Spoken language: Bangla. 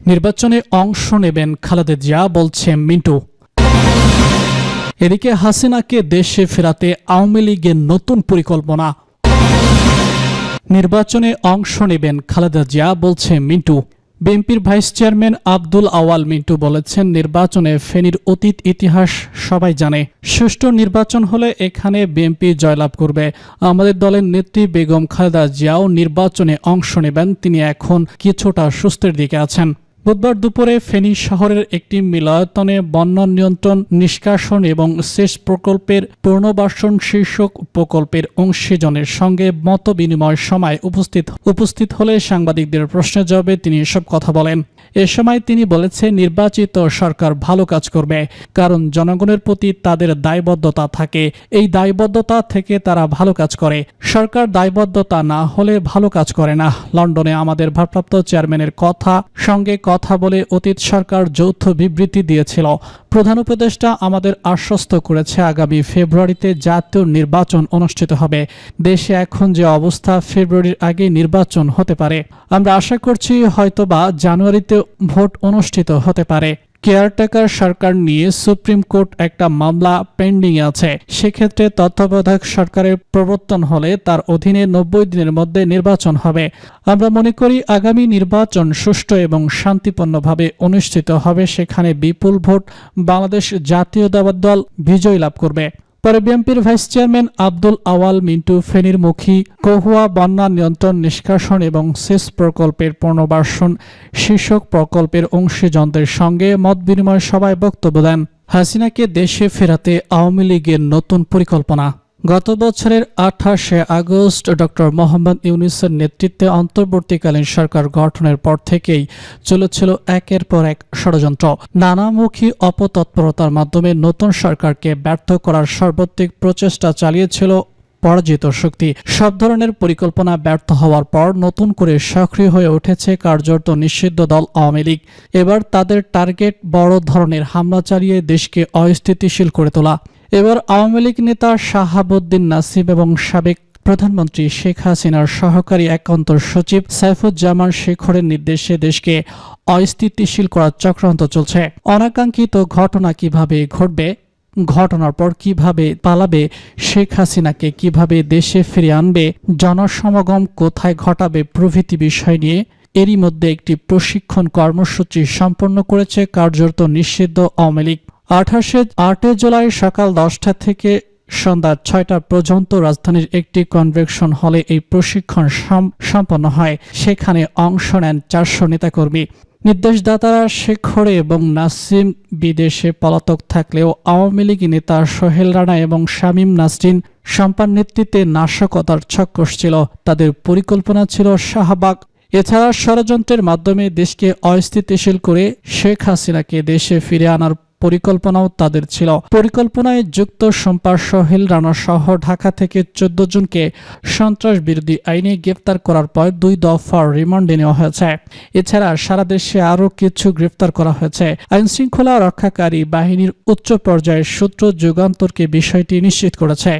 নির্বাচনে অংশ নেবেন খালেদা জিয়া, বলছে মিন্টু। এদিকে হাসিনাকে দেশে ফেরাতে আওয়ামী লীগের নতুন পরিকল্পনা। নির্বাচনে অংশ নেবেন খালেদা জিয়া, বলছে মিন্টু। বিএনপির ভাইস চেয়ারম্যান আব্দুল আওয়াল মিন্টু বলেছেন, নির্বাচনে ফেনীর অতীত ইতিহাস সবাই জানে। সুষ্ঠু নির্বাচন হলে এখানে বিএনপি জয়লাভ করবে। আমাদের দলের নেত্রী বেগম খালেদা জিয়াও নির্বাচনে অংশ নেবেন। তিনি এখন কিছুটা সুস্থের দিকে আছেন। বুধবার দুপুরে ফেনী শহরের একটি মিলনায়তনে বন্যা নিয়ন্ত্রণ, নিষ্কাশন এবং সেচ প্রকল্পের পুনর্বাসন শীর্ষক প্রকল্পের অংশীজনের সঙ্গে মত বিনিময়ের সময় উপস্থিত হলে সাংবাদিকদের প্রশ্নের জবাবে তিনি এসব কথা বলেন। এ সময় তিনি বলেছেন, নির্বাচিত সরকার ভালো কাজ করবে, কারণ জনগণের প্রতি তাদের দায়বদ্ধতা থাকে। এই দায়বদ্ধতা থেকে তারা ভালো কাজ করে। সরকার দায়বদ্ধতা না হলে ভালো কাজ করে না। লন্ডনে আমাদের ভারপ্রাপ্ত চেয়ারম্যানের সঙ্গে কথা বলে অতীত সরকার যৌথ বিবৃতি দিয়েছিল। প্রধান উপদেষ্টা আমাদের আশ্বস্ত করেছে, আগামী ফেব্রুয়ারিতে জাতীয় নির্বাচন অনুষ্ঠিত হবে। দেশে এখন যে অবস্থা, ফেব্রুয়ারির আগে নির্বাচন হতে পারে। আমরা আশা করছি হয়তোবা জানুয়ারিতে ভোট অনুষ্ঠিত হতে পারে। কেয়ারটেকার সরকার নিয়ে সুপ্রিম কোর্ট একটা মামলা পেন্ডিং আছে। সেক্ষেত্রে তত্ত্বাবধায়ক সরকারের প্রবর্তন হলে তার অধীনে 90 দিনের মধ্যে নির্বাচন হবে। আমরা মনে করি আগামী নির্বাচন সুষ্ঠু এবং শান্তিপূর্ণভাবে অনুষ্ঠিত হবে। সেখানে বিপুল ভোট বাংলাদেশ জাতীয়তাবাদী দল বিজয় লাভ করবে। পরে বিএনপির ভাইস চেয়ারম্যান আব্দুল আওয়াল মিন্টু ফেনীর মুখী কহুয়া বন্যা নিয়ন্ত্রণ, নিষ্কাশন এবং সেচ প্রকল্পের পুনর্বাসন শীর্ষক প্রকল্পের অংশীজনদের সঙ্গে মত বিনিময় সভায় বক্তব্য দেন। হাসিনাকে দেশে ফেরাতে আওয়ামী লীগের নতুন পরিকল্পনা। গত বছরের 28শে আগস্ট ডক্টর মোহাম্মদ ইউনূসের নেতৃত্বে অন্তর্বর্তীকালীন সরকার গঠনের পর থেকেই চলেছিল একের পর এক ষড়যন্ত্র। নানামুখী অপতৎপরতার মাধ্যমে নতুন সরকারকে ব্যর্থ করার সর্বাত্মক প্রচেষ্টা চালিয়েছিল পরাজিত শক্তি। সব ধরনের পরিকল্পনা ব্যর্থ হওয়ার পর নতুন করে সক্রিয় হয়ে উঠেছে কার্যত নিষিদ্ধ দল আওয়ামী লীগ। এবার তাদের টার্গেট বড় ধরনের হামলা চালিয়ে দেশকে অস্থিতিশীল করে তোলা। এবার আওয়ামী লীগ নেতা শাহাবুদ্দিন নাসিব এবং সাবেক প্রধানমন্ত্রী শেখ হাসিনার সহকারী একান্ত সচিব সাইফুজ্জামান শেখরের নির্দেশে দেশকে অস্থিতিশীল করার চক্রান্ত চলছে। অনাকাঙ্ক্ষিত ঘটনা কিভাবে ঘটবে, ঘটনার পর কিভাবে পালাবে, শেখ হাসিনাকে কিভাবে দেশে ফিরিয়ে আনবে, জনসমাগম কোথায় ঘটাবে প্রভৃতি বিষয় নিয়ে এরই মধ্যে একটি প্রশিক্ষণ কর্মসূচি সম্পন্ন করেছে কার্যত নিষিদ্ধ আওয়ামী লীগ। 8 জুলাই সকাল 10টা থেকে সন্ধ্যা 6টা পর্যন্ত রাজধানীর একটি কনভেনশন হলে এই প্রশিক্ষণ সম্পন্ন হয়। সেখানে অংশ নেন 400 নেতাকর্মী। নির্দেশদাতারা শেখর এবং নাসিম বিদেশে পলাতক থাকলেও আওয়ামী লীগ নেতা সোহেল রানা এবং শামীম নাসরিন সম্পার নেতৃত্বে নাশকতার ছক কষছিল। তাদের পরিকল্পনা ছিল শাহবাগ। এছাড়া ষড়যন্ত্রের মাধ্যমে দেশকে অস্থিতিশীল করে শেখ হাসিনাকে দেশে ফিরে আনার পরিকল্পনাও তাদের ছিল। পরিকল্পনায় যুক্ত সোমবার সোহেল রানা সহ ঢাকা থেকে 14 জনকে সন্ত্রাস বিরোধী আইনে গ্রেফতার করার পর 2 দফার রিমান্ডে নেওয়া হয়েছে। এছাড়া সারা দেশে আরও কিছু গ্রেফতার করা হয়েছে। আইনশৃঙ্খলা রক্ষাকারী বাহিনীর উচ্চ পর্যায়ের সূত্র যুগান্তরকে বিষয়টি নিশ্চিত করেছে।